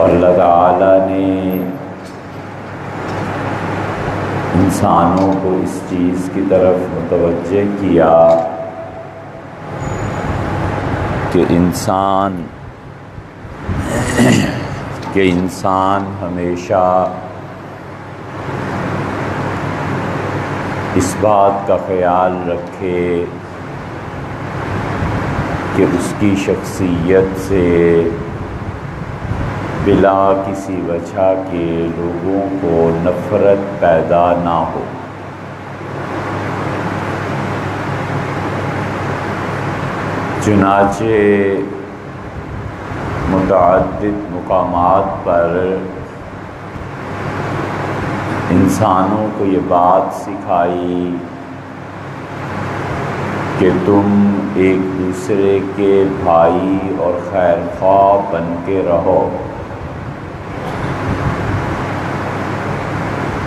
اور اللہ تعالیٰ نے انسانوں کو اس چیز کی طرف متوجہ کیا کہ انسان ہمیشہ اس بات کا خیال رکھے کہ اس کی شخصیت سے بلا کسی وجہ کے لوگوں کو نفرت پیدا نہ ہو۔ چنانچہ متعدد مقامات پر انسانوں کو یہ بات سکھائی کہ تم ایک دوسرے کے بھائی اور خیر خواہ بن کے رہو،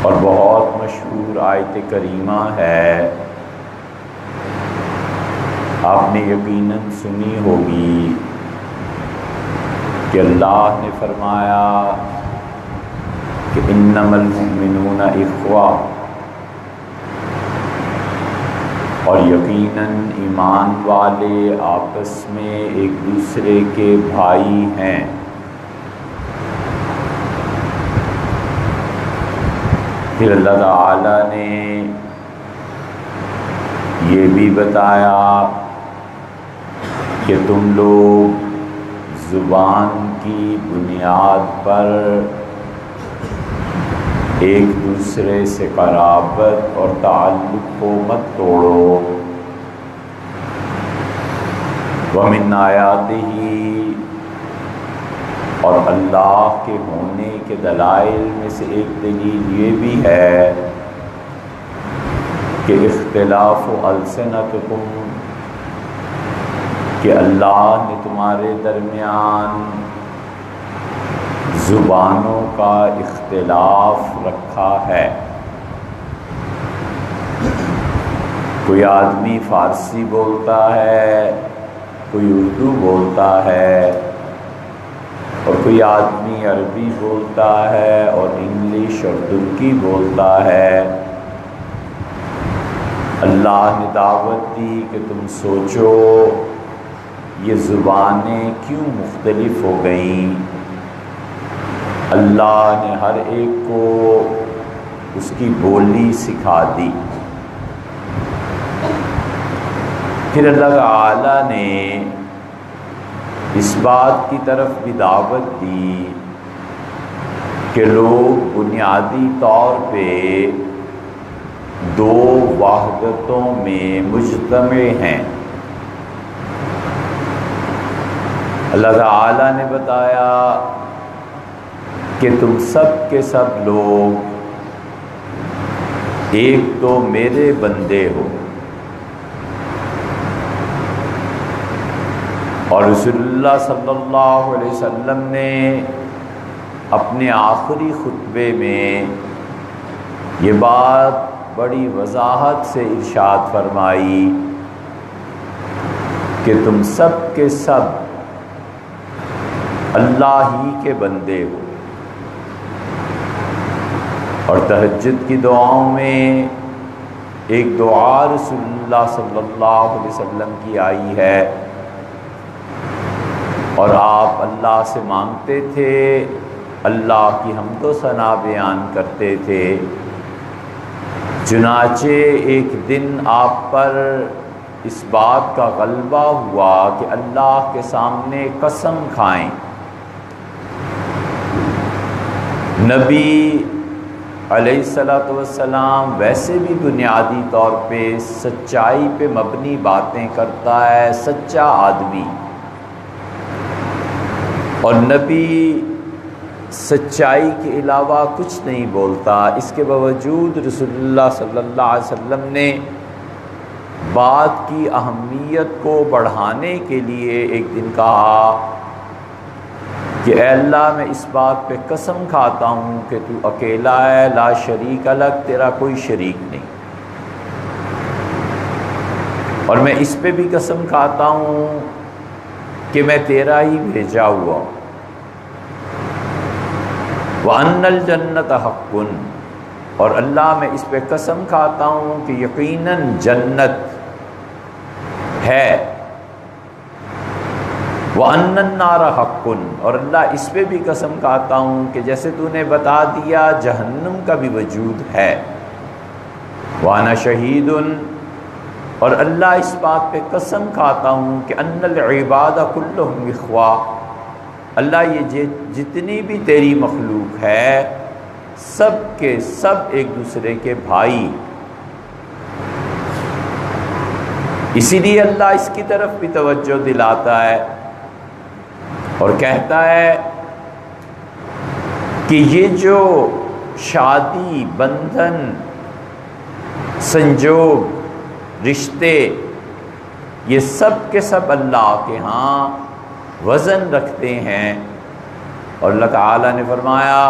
اور بہت مشہور آیت کریمہ ہے، آپ نے یقیناً سنی ہوگی کہ اللہ نے فرمایا کہ انما المؤمنون اخوہ، اور یقیناً ایمان والے آپس میں ایک دوسرے کے بھائی ہیں۔ پھر اللہ تعالیٰ نے یہ بھی بتایا کہ تم لوگ زبان کی بنیاد پر ایک دوسرے سے قرابت اور تعلق کو مت توڑو۔ وَمِنْ آیَاتِهِ، اور اللہ کے ہونے کے دلائل میں سے ایک دلیل یہ بھی ہے کہ اختلاف السنتکم، کہ اللہ نے تمہارے درمیان زبانوں کا اختلاف رکھا ہے۔ کوئی آدمی فارسی بولتا ہے، کوئی اردو بولتا ہے، اور کوئی آدمی عربی بولتا ہے اور انگلش اور ترکی بولتا ہے۔ اللہ نے دعوت دی کہ تم سوچو یہ زبانیں کیوں مختلف ہو گئیں۔ اللہ نے ہر ایک کو اس کی بولی سکھا دی۔ پھر اللہ تعالیٰ نے اس بات کی طرف بھی دعوت دی کہ لوگ بنیادی طور پہ دو وحدتوں میں مجتمع ہیں۔ اللہ تعالیٰ نے بتایا کہ تم سب کے سب لوگ ایک تو میرے بندے ہو، اور رسول اللہ صلی اللہ علیہ وسلم نے اپنے آخری خطبے میں یہ بات بڑی وضاحت سے ارشاد فرمائی کہ تم سب کے سب اللہ ہی کے بندے ہو۔ اور تہجد کی دعاؤں میں ایک دعا رسول اللہ صلی اللہ علیہ وسلم کی آئی ہے، اور آپ اللہ سے مانگتے تھے، اللہ کی حمد و ثنا بیان کرتے تھے۔ چنانچہ ایک دن آپ پر اس بات کا غلبہ ہوا کہ اللہ کے سامنے قسم کھائیں۔ نبی علیہ السلام ویسے بھی بنیادی طور پہ سچائی پہ مبنی باتیں کرتا ہے، سچا آدمی، اور نبی سچائی کے علاوہ کچھ نہیں بولتا۔ اس کے باوجود رسول اللہ صلی اللہ علیہ وسلم نے بات کی اہمیت کو بڑھانے کے لیے ایک دن کہا کہ اے اللہ، میں اس بات پہ قسم کھاتا ہوں کہ تو اکیلا ہے، لا شریک لک، تیرا کوئی شریک نہیں، اور میں اس پہ بھی قسم کھاتا ہوں کہ میں تیرا ہی بھیجا ہوا ہوں۔ وَأَنَّ الْجَنَّةَ حَقٌّ، اور اللہ میں اس پہ قسم کھاتا ہوں کہ یقیناً جنت ہے۔ وَأَنَّ النَّارَ حَقٌّ، اور اللہ اس پہ بھی قسم کھاتا ہوں کہ جیسے تو نے بتا دیا جہنم کا بھی وجود ہے۔ وَأَنَا شَهِيدٌ، اور اللہ اس بات پہ قسم کھاتا ہوں کہ أَنَّ الْعِبَادَ كُلُّهُمْ إِخْوَةٌ، اللہ یہ جتنی بھی تیری مخلوق ہے سب کے سب ایک دوسرے کے بھائی۔ اسی لیے اللہ اس کی طرف بھی توجہ دلاتا ہے اور کہتا ہے کہ یہ جو شادی، بندھن، سنجوگ، رشتے، یہ سب کے سب اللہ کے ہاں وزن رکھتے ہیں۔ اور اللہ تعالیٰ نے فرمایا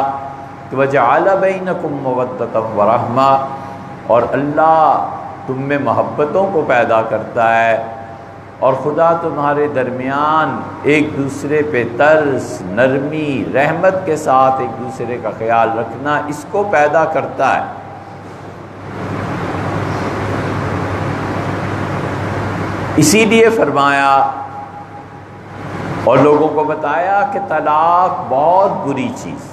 کہ وَجَعَلَ بَيْنَكُمْ مَوَدَّةً وَرَحْمَةً، اور اللہ تم میں محبتوں کو پیدا کرتا ہے، اور خدا تمہارے درمیان ایک دوسرے پہ ترس، نرمی، رحمت کے ساتھ ایک دوسرے کا خیال رکھنا، اس کو پیدا کرتا ہے۔ اسی لیے فرمایا اور لوگوں کو بتایا کہ طلاق بہت بری چیز،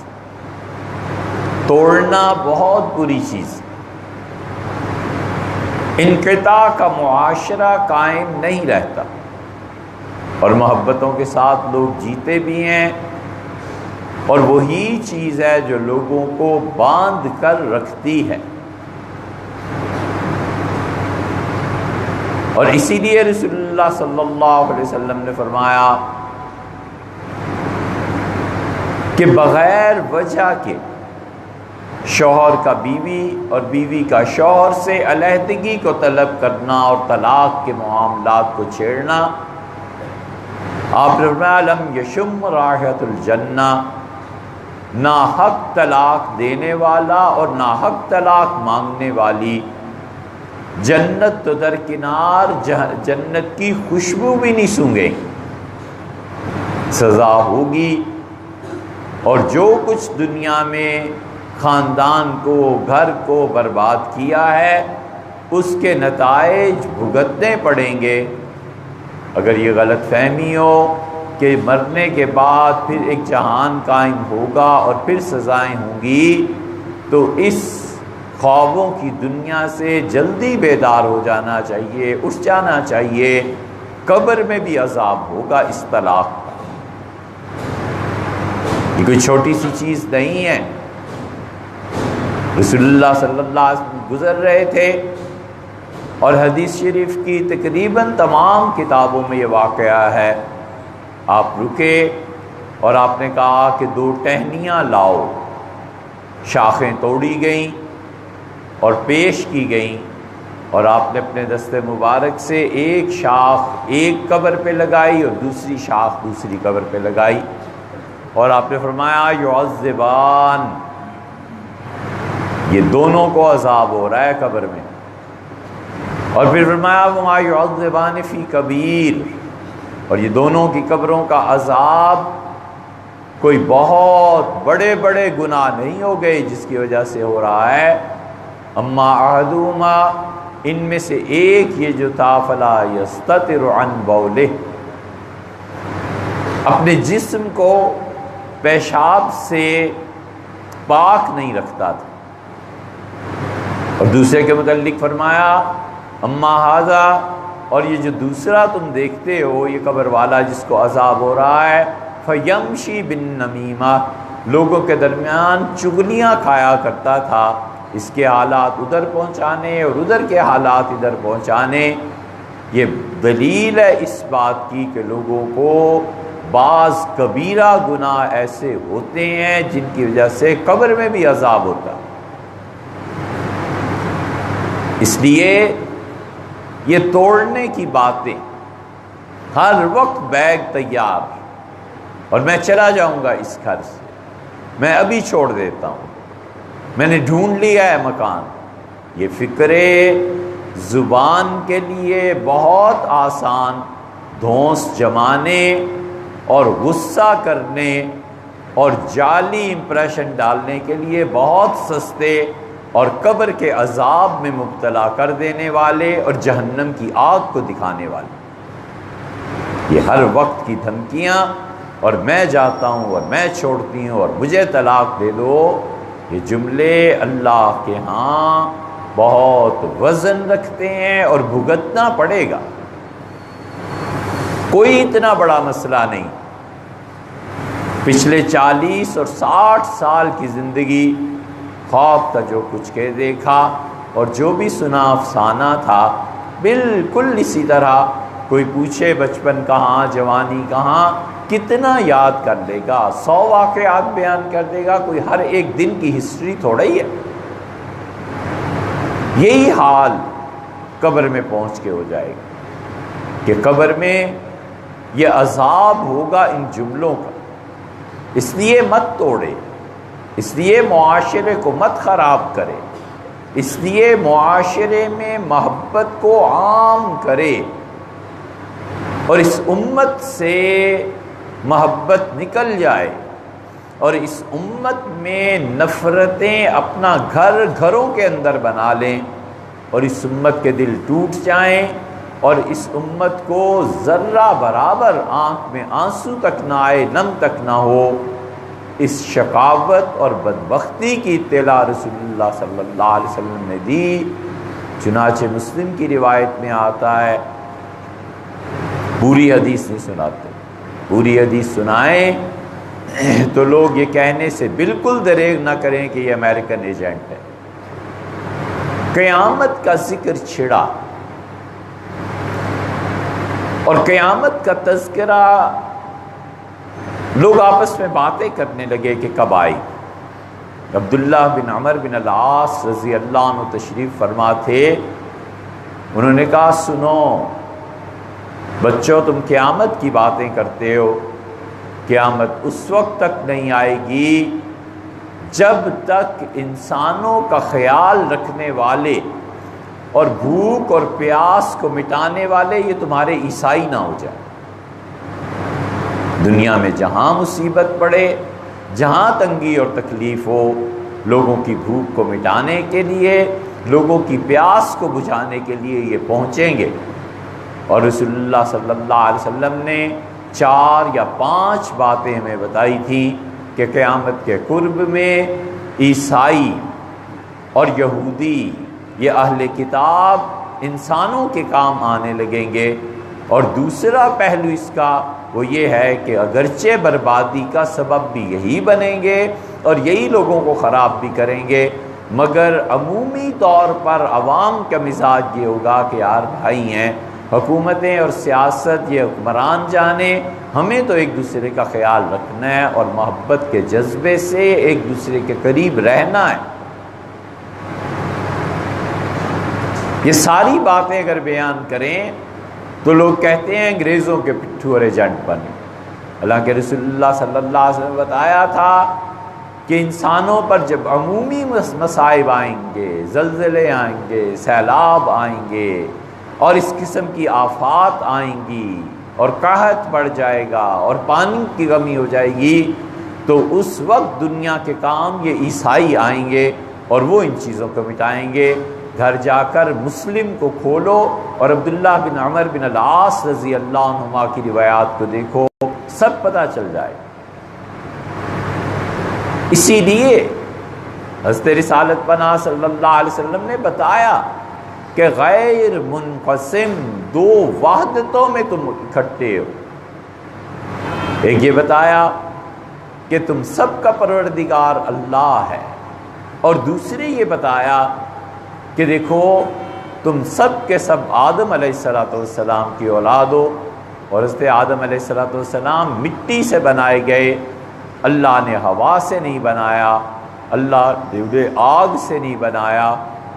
توڑنا بہت بری چیز، انقطاع کا معاشرہ قائم نہیں رہتا، اور محبتوں کے ساتھ لوگ جیتے بھی ہیں، اور وہی چیز ہے جو لوگوں کو باندھ کر رکھتی ہے۔ اور اسی لیے رسول اللہ صلی اللہ علیہ وسلم نے فرمایا کہ بغیر وجہ کے شوہر کا بیوی اور بیوی کا شوہر سے علیحدگی کو طلب کرنا اور طلاق کے معاملات کو چھیڑنا، آپ نے فرمایا لم یشم رائحۃ الجنہ، ناحق طلاق دینے والا اور ناحق طلاق مانگنے والی جنت تو درکنار جنت کی خوشبو بھی نہیں سونگے، سزا ہوگی۔ اور جو کچھ دنیا میں خاندان کو، گھر کو برباد کیا ہے، اس کے نتائج بھگتنے پڑیں گے۔ اگر یہ غلط فہمی ہو کہ مرنے کے بعد پھر ایک جہان قائم ہوگا اور پھر سزائیں ہوں گی، تو اس خوابوں کی دنیا سے جلدی بیدار ہو جانا چاہیے، اٹھ جانا چاہیے۔ قبر میں بھی عذاب ہوگا اس طلاق کا، یہ کوئی چھوٹی سی چیز نہیں ہے۔ رسول اللہ صلی اللہ علیہ وسلم گزر رہے تھے، اور حدیث شریف کی تقریباً تمام کتابوں میں یہ واقعہ ہے۔ آپ رکے اور آپ نے کہا کہ 2 ٹہنیاں لاؤ، شاخیں توڑی گئیں اور پیش کی گئیں، اور آپ نے اپنے دست مبارک سے ایک شاخ ایک قبر پہ لگائی اور دوسری شاخ دوسری قبر پہ لگائی، اور آپ نے فرمایا یعذبان، یہ دونوں کو عذاب ہو رہا ہے قبر میں۔ اور پھر فرمایا وما یعذبان فی کبیر، اور یہ دونوں کی قبروں کا عذاب کوئی بہت بڑے بڑے گناہ نہیں ہو گئے جس کی وجہ سے ہو رہا ہے۔ اما احدہما، ان میں سے ایک یہ جو تھا فلا یستتر عن بولہ، اپنے جسم کو پیشاب سے پاک نہیں رکھتا تھا۔ اور دوسرے کے متعلق فرمایا اما ھذا، اور یہ جو دوسرا تم دیکھتے ہو یہ قبر والا جس کو عذاب ہو رہا ہے، فیمشی بالنمیمہ، لوگوں کے درمیان چغلیاں کھایا کرتا تھا، اس کے حالات ادھر پہنچانے اور ادھر کے حالات ادھر پہنچانے۔ یہ دلیل ہے اس بات کی کہ لوگوں کو بعض کبیرہ گناہ ایسے ہوتے ہیں جن کی وجہ سے قبر میں بھی عذاب ہوتا ہے۔ اس لیے یہ توڑنے کی باتیں ہر وقت بیگ تیار، اور میں چلا جاؤں گا اس گھر سے، میں ابھی چھوڑ دیتا ہوں، میں نے ڈھونڈ لیا ہے مکان، یہ فکرے زبان کے لیے بہت آسان دھونس جمانے اور غصہ کرنے اور جعلی امپریشن ڈالنے کے لیے بہت سستے اور قبر کے عذاب میں مبتلا کر دینے والے اور جہنم کی آگ کو دکھانے والے. یہ ہر وقت کی دھمکیاں اور میں جاتا ہوں اور میں چھوڑتی ہوں اور مجھے طلاق دے دو، یہ جملے اللہ کے ہاں بہت وزن رکھتے ہیں اور بھگتنا پڑے گا. کوئی اتنا بڑا مسئلہ نہیں. پچھلے 40 اور 60 سال کی زندگی خواب کا جو کچھ کے دیکھا اور جو بھی سنا افسانہ تھا، بالکل اسی طرح. کوئی پوچھے بچپن کہاں، جوانی کہاں، کتنا یاد کر لے گا، 100 واقعات بیان کر دے گا. کوئی ہر ایک دن کی ہسٹری تھوڑا ہی ہے. یہی حال قبر میں پہنچ کے ہو جائے گا کہ قبر میں یہ عذاب ہوگا ان جملوں کا. اس لیے مت توڑے، اس لیے معاشرے کو مت خراب کرے، اس لیے معاشرے میں محبت کو عام کرے اور اس امت سے محبت نکل جائے اور اس امت میں نفرتیں اپنا گھروں کے اندر بنا لیں اور اس امت کے دل ٹوٹ جائیں اور اس امت کو ذرہ برابر آنکھ میں آنسو تک نہ آئے، نم تک نہ ہو. اس شقاوت اور بدبختی کی اطلاع رسول اللہ صلی اللہ علیہ وسلم نے دی. چنانچہ مسلم کی روایت میں آتا ہے، پوری حدیث نہیں سناتے، پوری حدیث سنائیں تو لوگ یہ کہنے سے بالکل دریغ نہ کریں کہ یہ امریکن ایجنٹ ہے. قیامت کا ذکر چھڑا اور قیامت کا تذکرہ، لوگ آپس میں باتیں کرنے لگے کہ کب آئی. عبداللہ بن عمر بن العاص رضی اللہ عنہ تشریف فرما تھے. انہوں نے کہا سنو بچوں، تم قیامت کی باتیں کرتے ہو، قیامت اس وقت تک نہیں آئے گی جب تک انسانوں کا خیال رکھنے والے اور بھوک اور پیاس کو مٹانے والے یہ تمہارے عیسائی نہ ہو جائیں. دنیا میں جہاں مصیبت پڑے، جہاں تنگی اور تکلیف ہو، لوگوں کی بھوک کو مٹانے کے لیے، لوگوں کی پیاس کو بجھانے کے لیے یہ پہنچیں گے. اور رسول اللہ صلی اللہ علیہ وسلم نے 4 یا 5 باتیں ہمیں بتائی تھیں کہ قیامت کے قرب میں عیسائی اور یہودی، یہ اہل کتاب، انسانوں کے کام آنے لگیں گے. اور دوسرا پہلو اس کا وہ یہ ہے کہ اگرچہ بربادی کا سبب بھی یہی بنیں گے اور یہی لوگوں کو خراب بھی کریں گے، مگر عمومی طور پر عوام کا مزاج یہ ہوگا کہ یار بھائی ہیں، حکومتیں اور سیاست یہ حکمران جانے، ہمیں تو ایک دوسرے کا خیال رکھنا ہے اور محبت کے جذبے سے ایک دوسرے کے قریب رہنا ہے. یہ ساری باتیں اگر بیان کریں تو لوگ کہتے ہیں انگریزوں کے پٹھو اور ایجنٹ بنے. حالانکہ رسول اللہ صلی اللہ علیہ وسلم نے بتایا تھا کہ انسانوں پر جب عمومی مصائب آئیں گے، زلزلے آئیں گے، سیلاب آئیں گے اور اس قسم کی آفات آئیں گی اور قحط بڑھ جائے گا اور پانی کی کمی ہو جائے گی، تو اس وقت دنیا کے کام یہ عیسائی آئیں گے اور وہ ان چیزوں کو مٹائیں گے. گھر جا کر مسلم کو کھولو اور عبداللہ بن عمر بن العاص رضی اللہ عنہما کی روایات کو دیکھو، سب پتہ چل جائے. اسی لیے حضرت رسالت پناہ صلی اللہ علیہ وسلم نے بتایا کہ غیر منقسم 2 وحدتوں میں تم اکٹھے ہو. ایک یہ بتایا کہ تم سب کا پروردگار اللہ ہے، اور دوسرے یہ بتایا کہ دیکھو تم سب کے سب آدم علیہ السلام کی اولاد ہو، اور حضرت آدم علیہ السلام مٹی سے بنائے گئے. اللہ نے ہوا سے نہیں بنایا، اللہ نے انہیں آگ سے نہیں بنایا،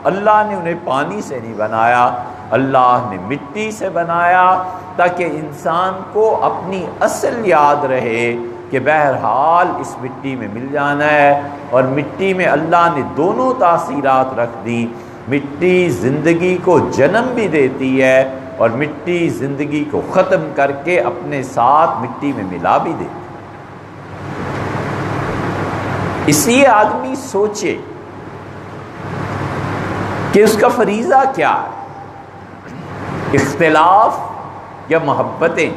اللہ نے انہیں پانی سے نہیں بنایا، اللہ نے مٹی سے بنایا تاکہ انسان کو اپنی اصل یاد رہے کہ بہرحال اس مٹی میں مل جانا ہے. اور مٹی میں اللہ نے دونوں تاثیرات رکھ دی. مٹی زندگی کو جنم بھی دیتی ہے اور مٹی زندگی کو ختم کر کے اپنے ساتھ مٹی میں ملا بھی دیتی. اس لیے آدمی سوچے کہ اس کا فریضہ کیا ہے، اختلاف یا محبتیں،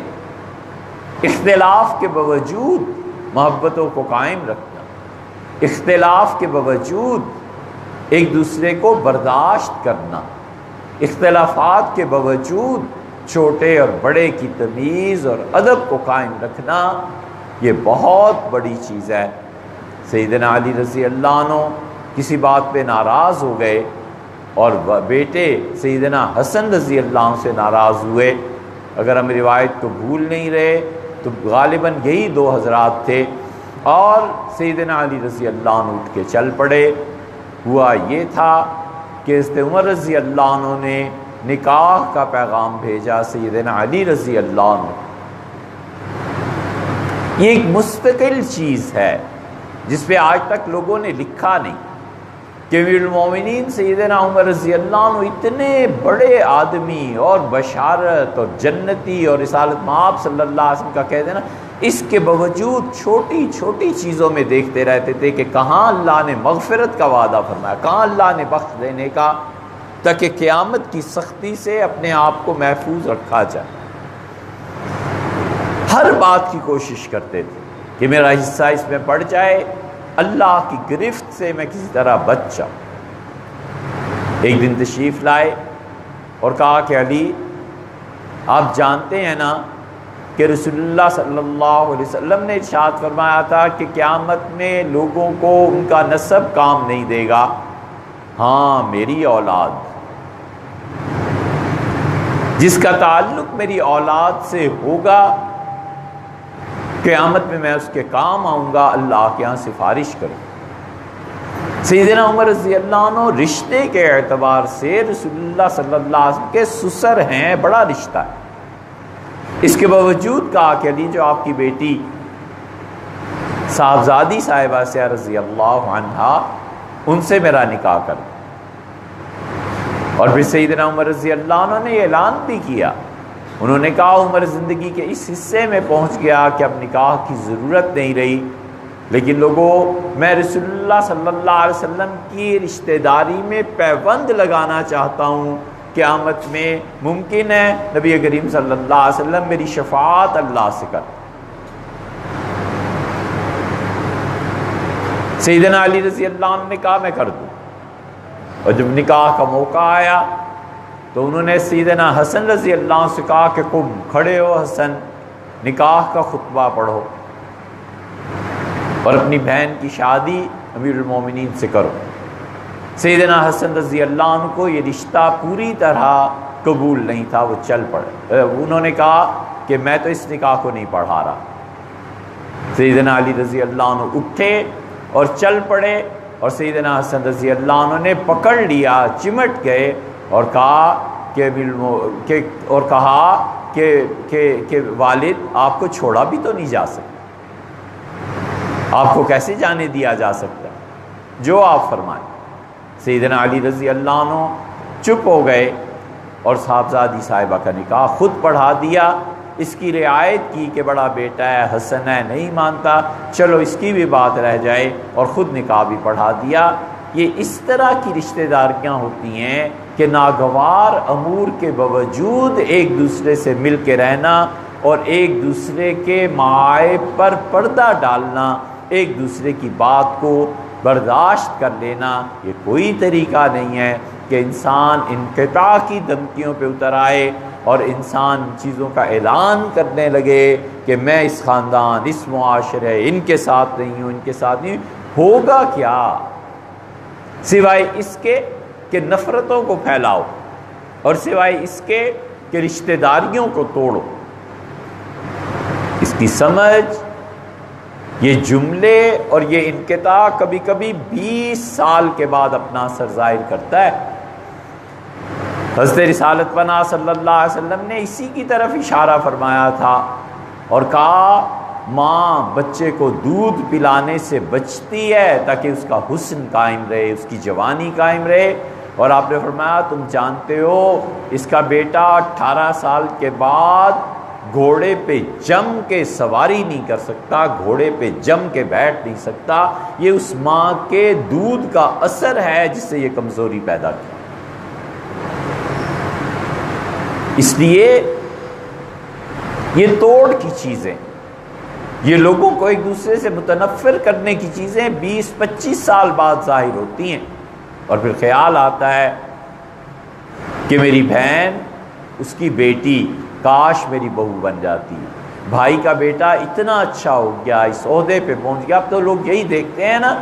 اختلاف کے باوجود محبتوں کو قائم رکھنا، اختلاف کے باوجود ایک دوسرے کو برداشت کرنا، اختلافات کے باوجود چھوٹے اور بڑے کی تمیز اور ادب کو قائم رکھنا، یہ بہت بڑی چیز ہے۔ سیدنا علی رضی اللہ عنہ کسی بات پہ ناراض ہو گئے اور بیٹے سیدنا حسن رضی اللہ عنہ سے ناراض ہوئے۔ اگر ہم روایت کو بھول نہیں رہے تو غالباً یہی دو حضرات تھے، اور سیدنا علی رضی اللہ عنہ اٹھ کے چل پڑے۔ ہوا یہ تھا کہ حضرت عمر رضی اللہ عنہ نے نکاح کا پیغام بھیجا سیدنا علی رضی اللہ عنہ۔ یہ ایک مستقل چیز ہے جس پہ آج تک لوگوں نے لکھا نہیں کہ امیر المومنین سیدنا عمر رضی اللہ عنہ اتنے بڑے آدمی اور بشارت اور جنتی اور رسالت مآب صلی اللہ علیہ وسلم کا کہہ دینا، اس کے باوجود چھوٹی چھوٹی چیزوں میں دیکھتے رہتے تھے کہ کہاں اللہ نے مغفرت کا وعدہ فرمایا، کہاں اللہ نے بخش دینے کا، تاکہ قیامت کی سختی سے اپنے آپ کو محفوظ رکھا جائے۔ ہر بات کی کوشش کرتے تھے کہ میرا حصہ اس میں پڑ جائے، اللہ کی گرفت سے میں کسی طرح بچ جاؤں۔ ایک دن تشریف لائے اور کہا کہ علی، آپ جانتے ہیں نا کہ رسول اللہ صلی اللہ علیہ وسلم نے ارشاد فرمایا تھا کہ قیامت میں لوگوں کو ان کا نسب کام نہیں دے گا، ہاں میری اولاد، جس کا تعلق میری اولاد سے ہوگا قیامت میں اس کے کام آؤں گا، اللہ کے ہاں سفارش کروں۔ سیدنا عمر رضی اللہ عنہ رشتے کے اعتبار سے رسول اللہ صلی اللہ علیہ وسلم کے سسر ہیں، بڑا رشتہ ہے۔ اس کے باوجود کہا کہ علی، جو آپ کی بیٹی صاحبزادی صاحبہ سے رضی اللہ عنہا، ان سے میرا نکاح کر دو۔ اور پھر سیدنا عمر رضی اللہ عنہ نے یہ اعلان بھی کیا، انہوں نے کہا عمر زندگی کے اس حصے میں پہنچ گیا کہ اب نکاح کی ضرورت نہیں رہی، لیکن لوگوں، میں رسول اللہ صلی اللہ علیہ وسلم کی رشتہ داری میں پیوند لگانا چاہتا ہوں، قیامت میں ممکن ہے نبی کریم صلی اللہ علیہ وسلم میری شفاعت اللہ سے کر۔ سیدنا علی رضی اللہ عنہ نے کہا میں کر دوں، اور جب نکاح کا موقع آیا تو انہوں نے سیدنا حسن رضی اللہ عنہ سے کہا کہ تم کھڑے ہو حسن، نکاح کا خطبہ پڑھو اور اپنی بہن کی شادی امیر المومنین سے کرو۔ سیدنا حسن رضی اللہ عنہ کو یہ رشتہ پوری طرح قبول نہیں تھا، وہ چل پڑے، انہوں نے کہا کہ میں تو اس نکاح کو نہیں پڑھا رہا۔ سیدنا علی رضی اللہ عنہ اٹھے اور چل پڑے، اور سیدنا حسن رضی اللہ عنہ نے پکڑ لیا، چمٹ گئے اور کہا کہ والد، آپ کو چھوڑا بھی تو نہیں جا سکتا، آپ کو کیسے جانے دیا جا سکتا، جو آپ فرمائیں۔ سیدنا علی رضی اللہ عنہ چپ ہو گئے اور صاحبزادی صاحبہ کا نکاح خود پڑھا دیا۔ اس کی رعایت کی کہ بڑا بیٹا ہے، حسن ہے، نہیں مانتا، چلو اس کی بھی بات رہ جائے، اور خود نکاح بھی پڑھا دیا۔ یہ اس طرح کی رشتہ داریاں ہوتی ہیں کہ ناگوار امور کے باوجود ایک دوسرے سے مل کے رہنا اور ایک دوسرے کے معائب پر پردہ ڈالنا، ایک دوسرے کی بات کو برداشت کر لینا، یہ کوئی طریقہ نہیں ہے کہ انسان انقطاع کی دھمکیوں پہ اتر آئے اور انسان چیزوں کا اعلان کرنے لگے کہ میں اس خاندان، اس معاشرے، ان کے ساتھ نہیں ہوں، ان کے ساتھ نہیں ہوں۔ ہوگا کیا سوائے اس کے کہ نفرتوں کو پھیلاؤ، اور سوائے اس کے کہ رشتہ داریوں کو توڑو۔ اس کی سمجھ، یہ جملے اور یہ انقطاع کبھی کبھی 20 سال کے بعد اپنا اثر ظاہر کرتا ہے۔ حضرت رسالت پناہ صلی اللہ علیہ وسلم نے اسی کی طرف اشارہ فرمایا تھا اور کہا ماں بچے کو دودھ پلانے سے بچتی ہے تاکہ اس کا حسن قائم رہے، اس کی جوانی قائم رہے، اور آپ نے فرمایا تم جانتے ہو اس کا بیٹا 18 سال کے بعد گھوڑے پہ جم کے سواری نہیں کر سکتا، گھوڑے پہ جم کے بیٹھ نہیں سکتا، یہ اس ماں کے دودھ کا اثر ہے جس سے یہ کمزوری پیدا کی۔ اس لیے یہ توڑ کی چیزیں، یہ لوگوں کو ایک دوسرے سے متنفر کرنے کی چیزیں 20-25 سال بعد ظاہر ہوتی ہیں، اور پھر خیال آتا ہے کہ میری بہن، اس کی بیٹی کاش میری بہو بن جاتی، بھائی کا بیٹا اتنا اچھا ہو گیا، اس عہدے پہ پہنچ گیا۔ اب تو لوگ یہی دیکھتے ہیں نا،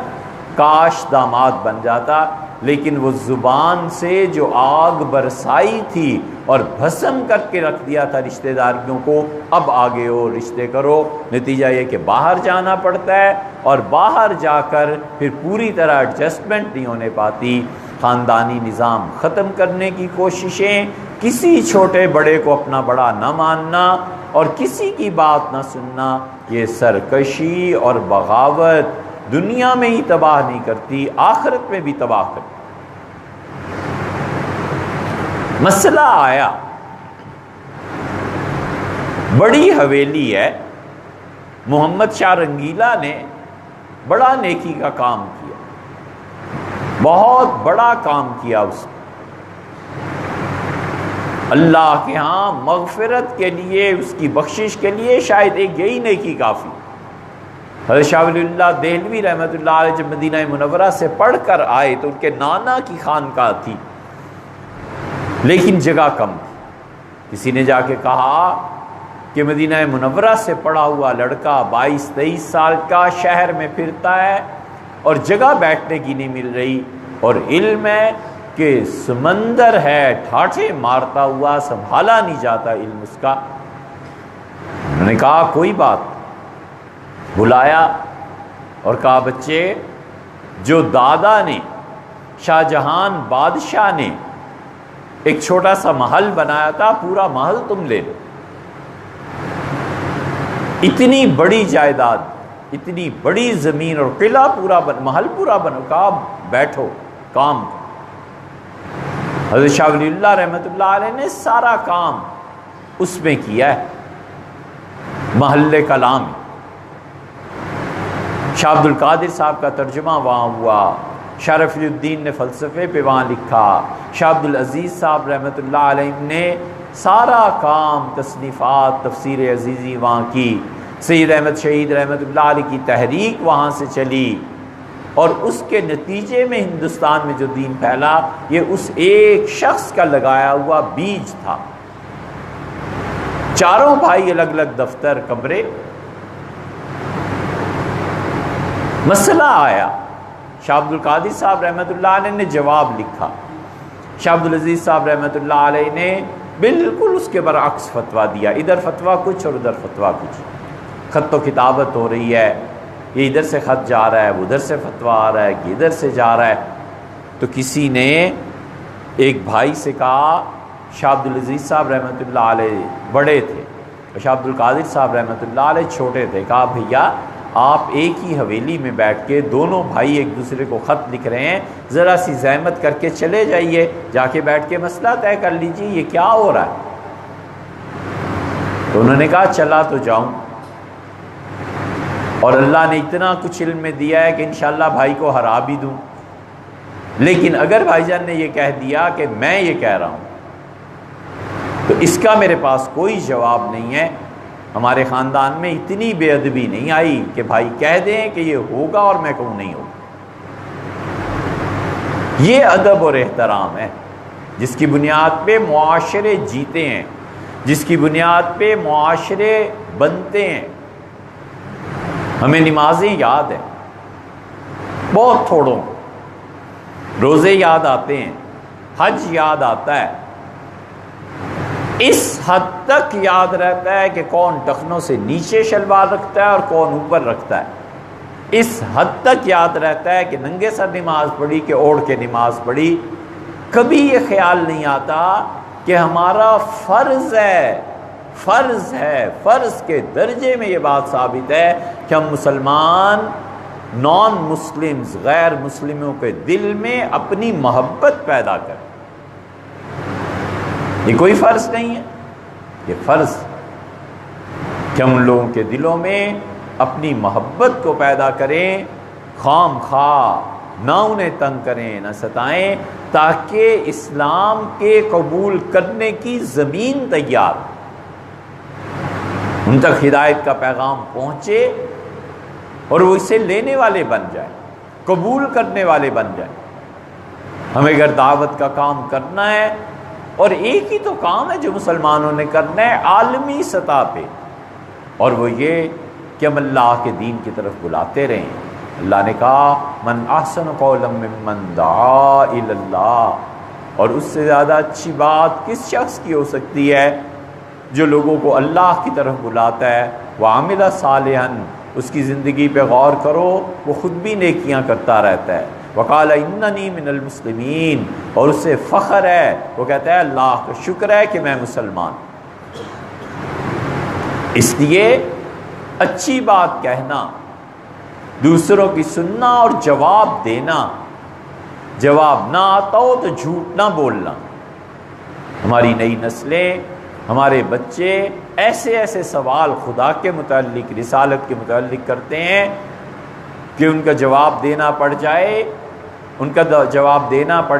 کاش داماد بن جاتا، لیکن وہ زبان سے جو آگ برسائی تھی اور بھسم کر کے رکھ دیا تھا رشتہ داریوں کو، اب آگے ہو رشتے کرو، نتیجہ یہ کہ باہر جانا پڑتا ہے، اور باہر جا کر پھر پوری طرح ایڈجسٹمنٹ نہیں ہونے پاتی۔ خاندانی نظام ختم کرنے کی کوششیں، کسی چھوٹے بڑے کو اپنا بڑا نہ ماننا اور کسی کی بات نہ سننا، یہ سرکشی اور بغاوت دنیا میں ہی تباہ نہیں کرتی، آخرت میں بھی تباہ کرتی۔ مسئلہ آیا، بڑی حویلی ہے، محمد شاہ رنگیلا نے بڑا نیکی کا کام کیا، بہت بڑا کام کیا اس نے، اللہ کے ہاں مغفرت کے لیے، اس کی بخشش کے لیے شاید ایک یہی نیکی کافی۔ حضرت شاہ ولی اللہ دہلوی رحمۃ اللہ علیہ جب مدینہ منورہ سے پڑھ کر آئے تو ان کے نانا کی خانقاہ تھی، لیکن جگہ کم تھی۔ کسی نے جا کے کہا کہ مدینہ منورہ سے پڑھا ہوا لڑکا 22-23 سال کا شہر میں پھرتا ہے اور جگہ بیٹھنے کی نہیں مل رہی، اور علم ہے کہ سمندر ہے، ٹھاٹھے مارتا ہوا سنبھالا نہیں جاتا علم اس کا۔ انہوں نے کہا کوئی بات، بلایا اور کہا بچے، جو دادا نے، شاہ جہان بادشاہ نے ایک چھوٹا سا محل بنایا تھا، پورا محل تم لے لو، اتنی بڑی جائیداد، اتنی بڑی زمین اور قلعہ پورا محل پورا بنو، کہا بیٹھو کام کرو۔ حضرت شاہ ولی اللہ رحمۃ اللہ علیہ نے سارا کام اس میں کیا ہے، محل کلام۔ شاہ عبد القادر صاحب کا ترجمہ وہاں ہوا، شاہ رفیع الدین نے فلسفے پہ وہاں لکھا، شاہ عبد العزیز صاحب رحمۃ اللہ علیہ نے سارا کام، تصنیفات، تفسیر عزیزی وہاں کی، سید احمد شہید رحمۃ اللہ علیہ کی تحریک وہاں سے چلی، اور اس کے نتیجے میں ہندوستان میں جو دین پھیلا، یہ اس ایک شخص کا لگایا ہوا بیج تھا۔ چاروں بھائی الگ الگ دفتر، کمرے۔ مسئلہ آیا، شاہ عبد القادر صاحب رحمۃ اللہ علیہ نے جواب لکھا، شاہ عبد العزیز صاحب رحمۃ اللہ علیہ نے بالکل اس کے برعکس فتویٰ دیا، ادھر فتویٰ کچھ اور ادھر فتویٰ کچھ، خط و کتابت ہو رہی ہے، یہ ادھر سے خط جا رہا ہے، ادھر سے فتویٰ آ رہا ہے، کہ ادھر سے جا رہا ہے۔ تو کسی نے ایک بھائی سے کہا، شاہ عبد العزیز صاحب رحمۃ اللہ علیہ بڑے تھے اور شاہ عبد القادر صاحب رحمۃ اللہ علیہ چھوٹے تھے، کہا بھیا آپ ایک ہی حویلی میں بیٹھ کے دونوں بھائی ایک دوسرے کو خط لکھ رہے ہیں، ذرا سی زحمت کر کے چلے جائیے، جا کے بیٹھ کے مسئلہ طے کر لیجیے، یہ کیا ہو رہا ہے؟ تو انہوں نے کہا چلا تو جاؤں، اور اللہ نے اتنا کچھ علم میں دیا ہے کہ انشاءاللہ بھائی کو ہرا بھی دوں، لیکن اگر بھائی جان نے یہ کہہ دیا کہ میں یہ کہہ رہا ہوں تو اس کا میرے پاس کوئی جواب نہیں ہے۔ ہمارے خاندان میں اتنی بے ادبی نہیں آئی کہ بھائی کہہ دیں کہ یہ ہوگا اور میں کہوں نہیں ہوگا۔ یہ ادب اور احترام ہے جس کی بنیاد پہ معاشرے جیتے ہیں، جس کی بنیاد پہ معاشرے بنتے ہیں۔ ہمیں نمازیں یاد ہیں، بہت تھوڑوں، روزے یاد آتے ہیں، حج یاد آتا ہے، اس حد تک یاد رہتا ہے کہ کون ٹخنوں سے نیچے شلوار رکھتا ہے اور کون اوپر رکھتا ہے، اس حد تک یاد رہتا ہے کہ ننگے سر نماز پڑھی کہ اوڑھ کے نماز پڑھی۔ کبھی یہ خیال نہیں آتا کہ ہمارا فرض ہے، فرض کے درجے میں یہ بات ثابت ہے کہ ہم مسلمان نان مسلمز، غیر مسلموں کے دل میں اپنی محبت پیدا کریں۔ یہ کوئی فرض نہیں ہے، یہ فرض۔ کہ ہم ان لوگوں کے دلوں میں اپنی محبت کو پیدا کریں، خام خواہ نہ انہیں تنگ کریں، نہ ستائیں، تاکہ اسلام کے قبول کرنے کی زمین تیار، ان تک ہدایت کا پیغام پہنچے اور وہ اسے لینے والے بن جائیں، قبول کرنے والے بن جائیں۔ ہمیں اگر دعوت کا کام کرنا ہے، اور ایک ہی تو کام ہے جو مسلمانوں نے کرنا ہے عالمی سطح پہ، اور وہ یہ کہ ہم اللہ کے دین کی طرف بلاتے رہیں۔ اللہ نے کہا من احسن قولا ممن دعا الی اللہ، اور اس سے زیادہ اچھی بات کس شخص کی ہو سکتی ہے جو لوگوں کو اللہ کی طرف بلاتا ہے، وعمل صالحا، اس کی زندگی پہ غور کرو، وہ خود بھی نیکیاں کرتا رہتا ہے، وقال اننی من المسلمین، اور اس سے فخر ہے، وہ کہتا ہے اللہ کا شکر ہے کہ میں مسلمان۔ اس لیے اچھی بات کہنا، دوسروں کی سننا اور جواب دینا، جواب نہ آتا ہو تو جھوٹ نہ بولنا۔ ہماری نئی نسلیں، ہمارے بچے ایسے ایسے سوال خدا کے متعلق، رسالت کے متعلق کرتے ہیں کہ ان کا جواب دینا پڑ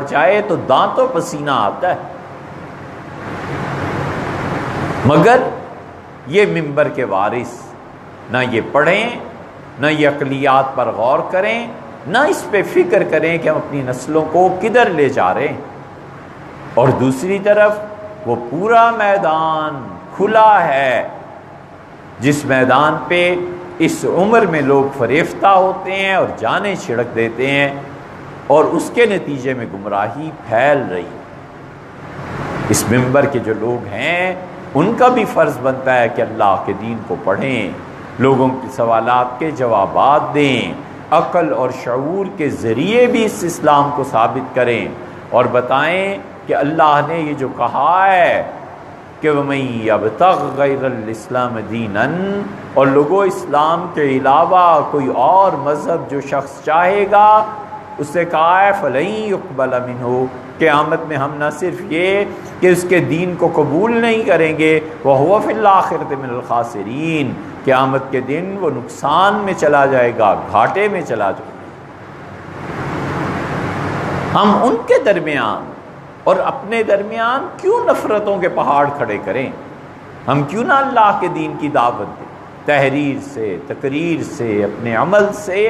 جائے تو دانتوں پسینہ آتا ہے۔ مگر یہ منبر کے وارث نہ یہ پڑھیں، نہ یہ عقلیات پر غور کریں، نہ اس پہ فکر کریں کہ ہم اپنی نسلوں کو کدھر لے جا رہے ہیں۔ اور دوسری طرف وہ پورا میدان کھلا ہے جس میدان پہ اس عمر میں لوگ فریفتہ ہوتے ہیں اور جانیں چھڑک دیتے ہیں، اور اس کے نتیجے میں گمراہی پھیل رہی۔ اس منبر کے جو لوگ ہیں ان کا بھی فرض بنتا ہے کہ اللہ کے دین کو پڑھیں، لوگوں کے سوالات کے جوابات دیں، عقل اور شعور کے ذریعے بھی اس اسلام کو ثابت کریں، اور بتائیں کہ اللہ نے یہ جو کہا ہے کہ وَمَن يَبْتَغِ غَيْرَ الْإِسْلَامِ دِينًا، اور لوگوں اسلام کے علاوہ کوئی اور مذہب جو شخص چاہے گا، اس سے کہا ہے فَلَن يُقْبَلَ مِنْهُ، قیامت میں ہم نہ صرف یہ کہ اس کے دین کو قبول نہیں کریں گے، وَهُوَ فِي الْآخِرَةِ مِنَ الْخَاسِرِينَ، قیامت کے دن وہ نقصان میں چلا جائے گا، گھاٹے میں چلا جائے گا۔ ہم ان کے درمیان اور اپنے درمیان کیوں نفرتوں کے پہاڑ کھڑے کریں؟ ہم کیوں نہ اللہ کے دین کی دعوت دیں، تحریر سے، تقریر سے، اپنے عمل سے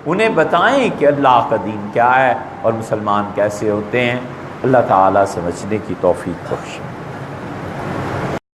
انہیں بتائیں کہ اللہ کا دین کیا ہے اور مسلمان کیسے ہوتے ہیں۔ اللہ تعالیٰ سمجھنے کی توفیق بخشے۔